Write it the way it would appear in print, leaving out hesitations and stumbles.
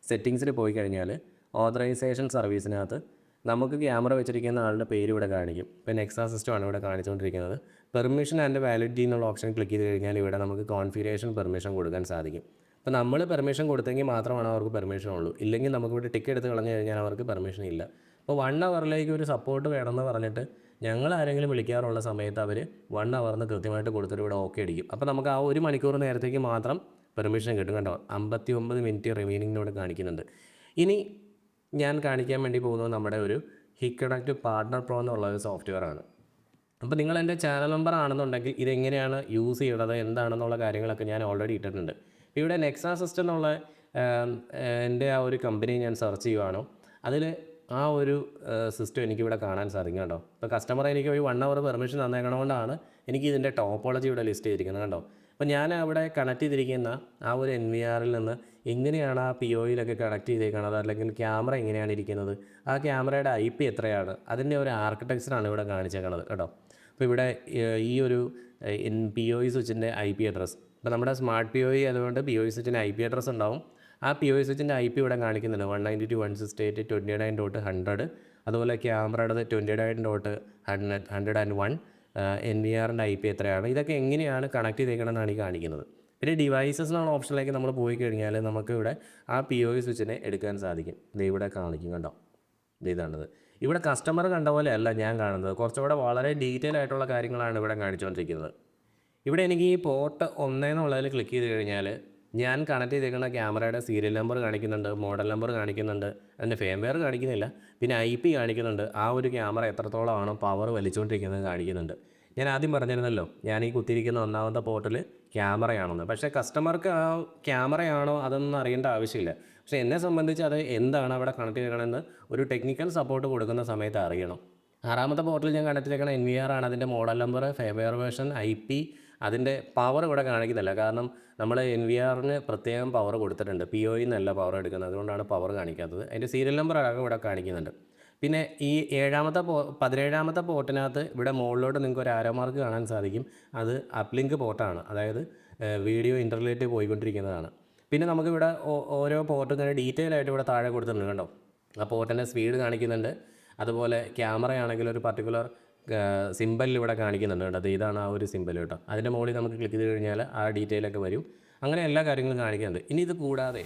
സെറ്റിങ്സിൽ പോയി കഴിഞ്ഞാൽ ഓതറൈസേഷൻ സർവീസിനകത്ത് നമുക്ക് ക്യാമറ വെച്ചിരിക്കുന്ന ആളുടെ പേര് ഇവിടെ കാണിക്കും. ഇപ്പോൾ നെക്സാ സിസ്റ്റമാണ് ഇവിടെ കാണിച്ചുകൊണ്ടിരിക്കുന്നത്. പെർമിഷൻ ആൻഡ് വാലിഡിറ്റി എന്നുള്ള ഓപ്ഷൻ ക്ലിക്ക് ചെയ്ത് കഴിഞ്ഞാൽ ഇവിടെ നമുക്ക് കോൺഫിഗറേഷൻ പെർമിഷൻ കൊടുക്കാൻ സാധിക്കും. അപ്പോൾ നമ്മൾ പെർമിഷൻ കൊടുത്തെങ്കിൽ മാത്രമാണ് അവർക്ക് പെർമിഷൻ ഉള്ളൂ. ഇല്ലെങ്കിൽ നമുക്കിവിടെ ടിക്ക് എടുത്ത് കളഞ്ഞു കഴിഞ്ഞാൽ അവർക്ക് പെർമിഷൻ ഇല്ല. അപ്പോൾ 1 ഹവറിലേക്ക് ഒരു സപ്പോർട്ട് വേണമെന്ന് പറഞ്ഞിട്ട് ഞങ്ങൾ ആരെങ്കിലും വിളിക്കാറുള്ള സമയത്ത് അവർ 1 ഹവറിന് കൃത്യമായിട്ട് കൊടുത്തിട്ട് ഇവിടെ ഓക്കെ അടിക്കും. അപ്പോൾ നമുക്ക് ആ 1 മണിക്കൂർ നേരത്തേക്ക് മാത്രം പെർമിഷൻ കിട്ടും. കണ്ടോ, 59 മിനിറ്റ് റിമൈനിങ്ങിനോട് കാണിക്കുന്നുണ്ട്. ഇനി ഞാൻ കാണിക്കാൻ വേണ്ടി പോകുന്നത് നമ്മുടെ ഒരു ഹിക്കണക്റ്റ് പാർട്ണർ പ്രോ എന്നുള്ള ഒരു സോഫ്റ്റ്വെയർ ആണ്. അപ്പോൾ നിങ്ങൾ എൻ്റെ ചാനൽ മെമ്പർ ആണെന്നുണ്ടെങ്കിൽ ഇതെങ്ങനെയാണ് യൂസ് ചെയ്യുന്നത് എന്താണെന്നുള്ള കാര്യങ്ങളൊക്കെ ഞാൻ ഓൾറെഡി ഇട്ടിട്ടുണ്ട്. ഇവിടെ നെക്സാ സിസ്റ്റം എന്നുള്ള എൻ്റെ ആ ഒരു കമ്പനി ഞാൻ സെർച്ച് ചെയ്യുവാണോ അതിൽ ആ ഒരു സിസ്റ്റം എനിക്കിവിടെ കാണാൻ സാധിക്കും. കേട്ടോ, ഇപ്പോൾ കസ്റ്റമർ എനിക്ക് ഒരു 1 ഹവർ പെർമിഷൻ തന്നേക്കണതുകൊണ്ടാണ് എനിക്ക് ഇതിൻ്റെ ടോപ്പോളജി ഇവിടെ ലിസ്റ്റ് ചെയ്തിരിക്കുന്നത്. കണ്ടോ, അപ്പോൾ ഞാൻ അവിടെ കണക്ട് ചെയ്തിരിക്കുന്ന ആ ഒരു NVRൽ നിന്ന് എങ്ങനെയാണ് ആ POയിലൊക്കെ കണക്ട് ചെയ്തേക്കുന്നത്, അല്ലെങ്കിൽ ക്യാമറ എങ്ങനെയാണ് ഇരിക്കുന്നത്, ആ ക്യാമറയുടെ IP എത്രയാണ്, അതിൻ്റെ ഒരു ആർക്കിടെക്ചറാണ് ഇവിടെ കാണിച്ചേക്കുന്നത്. കേട്ടോ, അപ്പോൾ ഇവിടെ ഈ ഒരു POI സ്വിച്ചിൻ്റെ IP അഡ്രസ്സ്, ഇപ്പോൾ നമ്മുടെ സ്മാർട്ട് POI അതുകൊണ്ട് POI സ്വിച്ചിൻ്റെ IP അഡ്രസ്സ് ഉണ്ടാവും. ആ POI സ്വിച്ചിൻ്റെ IP ഇവിടെ കാണിക്കുന്നുണ്ട് 192.168.29.100. അതുപോലെ ക്യാമറയുടെ 29.101. NVRൻ്റെ IP എത്രയാണ്, ഇതൊക്കെ എങ്ങനെയാണ് കണക്ട് ചെയ്തേക്കണമെന്നാണ് ഈ കാണിക്കുന്നത്. പിന്നെ ഡിവൈസസ് എന്നുള്ള ഓപ്ഷനിലേക്ക് നമ്മൾ പോയി കഴിഞ്ഞാൽ നമുക്ക് ഇവിടെ ആ POI സ്വിച്ചിനെ എടുക്കാൻ സാധിക്കും. ഇത് ഇവിടെ കാണിക്കും. കണ്ടോ, ഇതാണത്. ഇവിടെ കസ്റ്റമർ കണ്ട പോലെ അല്ല ഞാൻ കാണുന്നത്, കുറച്ചുകൂടെ വളരെ ഡീറ്റെയിൽ ആയിട്ടുള്ള കാര്യങ്ങളാണ് ഇവിടെ കാണിച്ചുകൊണ്ടിരിക്കുന്നത്. ഇവിടെ എനിക്ക് ഈ പോർട്ട് 1 എന്നുള്ളതിൽ ക്ലിക്ക് ചെയ്ത് കഴിഞ്ഞാൽ ഞാൻ കണക്ട് ചെയ്തേക്കുന്ന ക്യാമറയുടെ സീരിയൽ നമ്പർ കാണിക്കുന്നുണ്ട്, മോഡൽ നമ്പർ കാണിക്കുന്നുണ്ട്, അതിൻ്റെ ഫേംവെയർ കാണിക്കുന്നില്ല, പിന്നെ IP കാണിക്കുന്നുണ്ട്, ആ ഒരു ക്യാമറ എത്രത്തോളമാണോ പവർ വലിച്ചുകൊണ്ടിരിക്കുന്നത് കാണിക്കുന്നുണ്ട്. ഞാൻ ആദ്യം പറഞ്ഞിരുന്നല്ലോ ഞാൻ ഈ കുത്തിയിരിക്കുന്ന 1ാമത്തെ പോർട്ടിൽ ക്യാമറയാണെന്ന്. പക്ഷേ കസ്റ്റമർക്ക് ആ ക്യാമറയാണോ അതൊന്നും അറിയേണ്ട ആവശ്യമില്ല. പക്ഷേ എന്നെ സംബന്ധിച്ച് അത് എന്താണ് അവിടെ കണക്ട് ചെയ്യണമെന്ന് ഒരു ടെക്നിക്കൽ സപ്പോർട്ട് കൊടുക്കുന്ന സമയത്ത് അറിയണം. 6ാമത്തെ പോർട്ടിൽ ഞാൻ കണക്ട് ചെയ്തേക്കുന്ന NVR ആണ്. അതിൻ്റെ model number, firmware version, IP, അതിൻ്റെ പവർ ഇവിടെ കാണിക്കുന്നില്ല. കാരണം നമ്മൾ NVRന് പ്രത്യേകം പവർ കൊടുത്തിട്ടുണ്ട്, POയിൽ നിന്നല്ല പവർ എടുക്കുന്നത്, അതുകൊണ്ടാണ് പവർ കാണിക്കാത്തത്. അതിൻ്റെ സീരിയൽ നമ്പർ അടക്കം ഇവിടെ കാണിക്കുന്നുണ്ട്. പിന്നെ ഈ 17ാമത്തെ പോർട്ടിനകത്ത് ഇവിടെ മുകളിലോട്ട് നിങ്ങൾക്ക് ഒരു ആരോ മാർക്ക് കാണാൻ സാധിക്കും. അത് അപ്ലിങ്ക് പോർട്ടാണ്, അതായത് വീഡിയോ ഇൻ്റർനെറ്റ് പോയിക്കൊണ്ടിരിക്കുന്നതാണ്. പിന്നെ നമുക്കിവിടെ ഓരോ പോർട്ടും തന്നെ ഡീറ്റെയിൽ ആയിട്ട് ഇവിടെ താഴെ കൊടുത്തിട്ടുണ്ട്. കണ്ടോ, ആ പോർട്ടിൻ്റെ സ്പീഡ് കാണിക്കുന്നുണ്ട്. അതുപോലെ ക്യാമറയാണെങ്കിൽ ഒരു പർട്ടിക്കുലർ സിമ്പലിൽ ഇവിടെ കാണിക്കുന്നുണ്ട്. കേട്ടോ, ഇതാണ് ആ ഒരു സിമ്പൽ. കേട്ടോ, അതിൻ്റെ മുകളിൽ നമുക്ക് ക്ലിക്ക് ചെയ്ത് കഴിഞ്ഞാൽ ആ ഡീറ്റെയിലൊക്കെ വരും. അങ്ങനെ എല്ലാ കാര്യങ്ങളും കാണിക്കുന്നുണ്ട്. ഇനി ഇത് കൂടാതെ